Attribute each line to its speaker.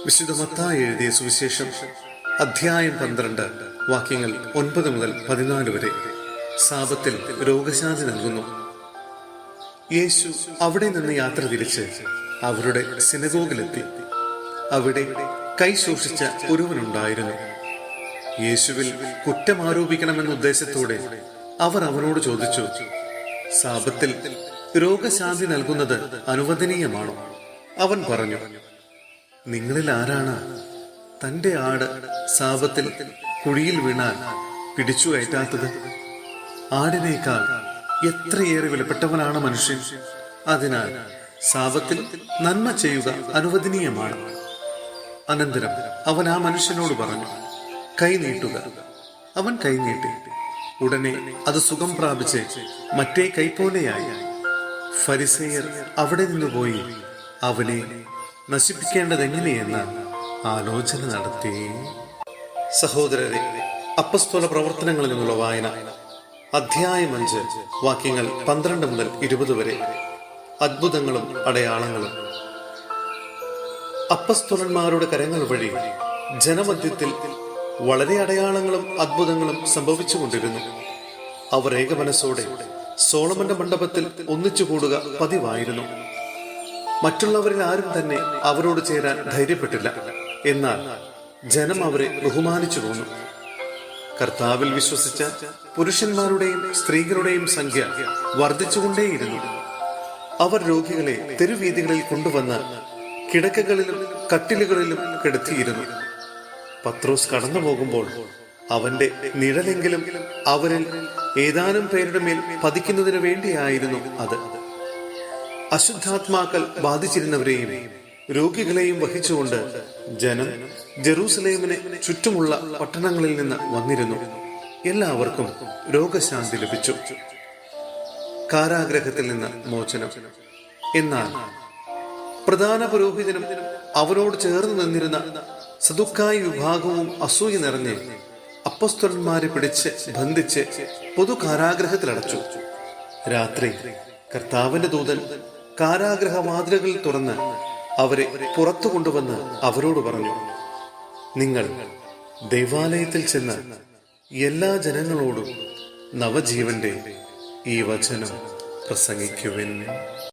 Speaker 1: വിശുദ്ധ മത്തായി എഴുതിയ സുവിശേഷം അധ്യായം 12 വാക്യങ്ങൾ 9 മുതൽ 14 വരെ. സാപത്തിൽ രോഗശാന്തി നൽകുന്നു. യേശു അവിടെ നിന്ന് യാത്ര തിരിച്ച് അവരുടെ സിനഗോഗിലെത്തി. അവിടെ കൈ ശോഷിച്ച ഒരുവനുണ്ടായിരുന്നു. യേശുവിൽ കുറ്റമാരോപിക്കണമെന്ന ഉദ്ദേശത്തോടെ അവർ അവനോട് ചോദിച്ചു, സാപത്തിൽ രോഗശാന്തി നൽകുന്നത് അനുവദനീയമാണോ? അവൻ പറഞ്ഞു, നിങ്ങളിൽ ആരാണ് തന്റെ ആട് സാപത്തിൽ കുഴിയിൽ വീണാൽ പിടിച്ചു കയറ്റാത്തത്? ആടിനേക്കാൾ എത്രയേറെ വിലപ്പെട്ടവനാണ് മനുഷ്യൻ. അതിനാൽ സാപത്തിൽ നന്മ ചെയ്യുക അനുവദനീയമാണ്. അനന്തരം അവൻ ആ മനുഷ്യനോട് പറഞ്ഞു, കൈ നീട്ടുക. അവൻ കൈ നീട്ടി. ഉടനെ അത് സുഖം പ്രാപിച്ച് മറ്റേ കൈ പോലെയായി. ഫരിസേയർ അവിടെ നിന്ന് പോയി അവനെ നശിപ്പിക്കേണ്ടതെങ്ങനെയെന്ന് ആലോചന നടത്തി. സഹോദരരെ, അപ്പസ്തോല പ്രവർത്തനങ്ങളിൽ നിന്നുള്ള വായന അധ്യായം 5 വാക്യങ്ങൾ 12 മുതൽ 20 വരെ. അത്ഭുതങ്ങളും അടയാളങ്ങളും. അപ്പസ്തോലന്മാരുടെ കരങ്ങൾ വഴി ജനമധ്യത്തിൽ വളരെ അടയാളങ്ങളും അത്ഭുതങ്ങളും സംഭവിച്ചുകൊണ്ടിരുന്നു. അവർ ഏകമനസ്സോടെ സോളമന്റെ മണ്ഡപത്തിൽ ഒന്നിച്ചു കൂടുക പതിവായിരുന്നു. മറ്റുള്ളവരിൽ ആരും തന്നെ അവരോട് ചേരാൻ ധൈര്യപ്പെട്ടില്ല. എന്നാൽ ജനം അവരെ ബഹുമാനിച്ചു പോന്നു. കർത്താവിൽ വിശ്വസിച്ച പുരുഷന്മാരുടെയും സ്ത്രീകളുടെയും സംഖ്യ വർദ്ധിച്ചുകൊണ്ടേയിരുന്നു. അവർ രോഗികളെ തെരുവീഥികളിൽ കൊണ്ടുവന്ന് കിടക്കകളിലും കട്ടിലുകളിലും കിടത്തിയിരുന്നു. പത്രോസ് കടന്നു പോകുമ്പോൾ അവന്റെ നിഴലെങ്കിലും അവരിൽ ഏതാനും പേരുടെ മേൽ പതിക്കുന്നതിനു വേണ്ടിയായിരുന്നു അത്. അശുദ്ധാത്മാക്കൾ ബാധിച്ചിരുന്നവരെയും രോഗികളെയും വഹിച്ചുകൊണ്ട് ജനം ജെറൂസലേമിന് ചുറ്റുമുള്ള പട്ടണങ്ങളിൽ നിന്ന് വന്നിരുന്നു. എല്ലാവർക്കും രോഗശാന്തി ലഭിച്ചു. കാരാഗ്രഹത്തിൽ നിന്ന് മോചനം. എന്നാൽ പ്രധാന പുരോഹിതനും അവരോട് ചേർന്ന് നിന്നിരുന്ന സദുക്കായി വിഭാഗവും അസൂയ നിറഞ്ഞ് അപ്പസ്തോലന്മാരെ പിടിച്ച് ബന്ധിച്ച് പൊതു കാരാഗ്രഹത്തിലടച്ചു. രാത്രി കർത്താവിന്റെ ദൂതൻ കാരാഗ്രഹ വാതിലുകൾ തുറന്ന് അവരെ പുറത്തു കൊണ്ടുവന്ന് അവരോട് പറഞ്ഞു, നിങ്ങൾ ദൈവാലയത്തിൽ ചെന്ന് എല്ലാ ജനങ്ങളോടും നവജീവന്റെ ഈ വചനം പ്രസംഗിക്കുവിൻ.